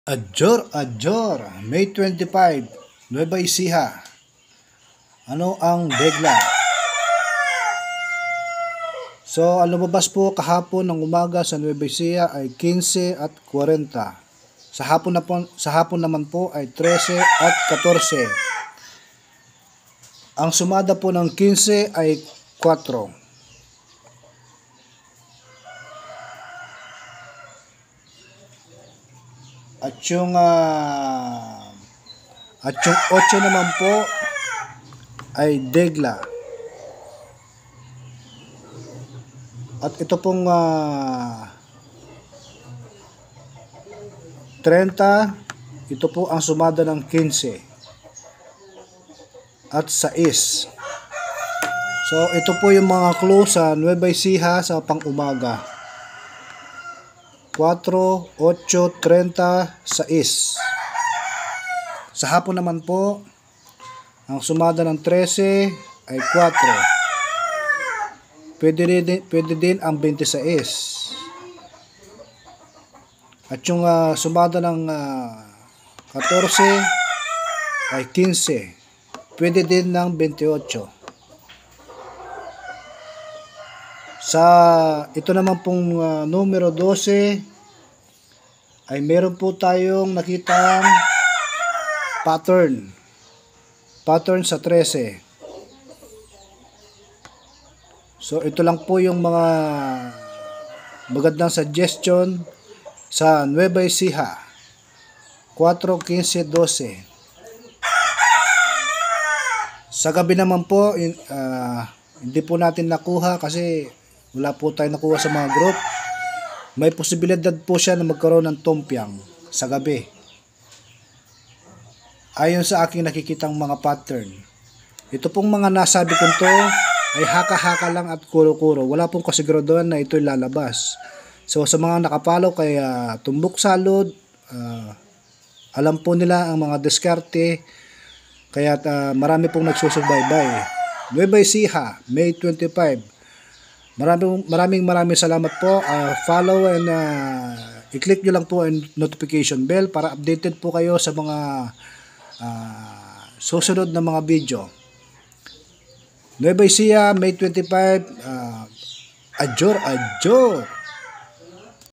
Adjor, May 25, Nueva Ecija. Ano ang degla? So, ang lumabas po kahapon ng umaga sa Nueva Ecija ay 15 at 40. Sa hapon naman po ay 13 at 14. Ang sumada po ng 15 ay 4. At yung 8 naman po ay degla. At ito pong 30, ito po ang sumada ng 15 at 6. So ito po yung mga clue sa Nueva Ecija sa pang-umaga. 4, 8, 30, 6. Sa hapon naman po, ang sumada ng 13 ay 4. Pwede din ang 26. At yung sumada ng 14 ay 15. Pwede din ng 28. Ito naman pong numero 12 ay meron po tayong nakitang pattern sa 13. So ito lang po yung mga magandang suggestion sa Nueva Ecija 4, 15, 12. Sa gabi naman po hindi po natin nakuha kasi wala po tayo nakuha sa mga group. May posibilidad po siya na magkaroon ng tumpyang sa gabi. Ayon sa aking nakikitang mga pattern. Ito pong mga nasabi ko to ay haka-haka lang at kuro-kuro. Wala pong kasiguraduhan na ito'y lalabas. So sa mga nakapalo kay Tumbok Salud, alam po nila ang mga diskarte. Kaya marami pong nagsusubaybay. Nueva Ecija, May 25. Maraming salamat po. Follow and i-click nyo lang po ang notification bell para updated po kayo sa mga susunod na mga video. Nueva Ecija, May 25. Adjor.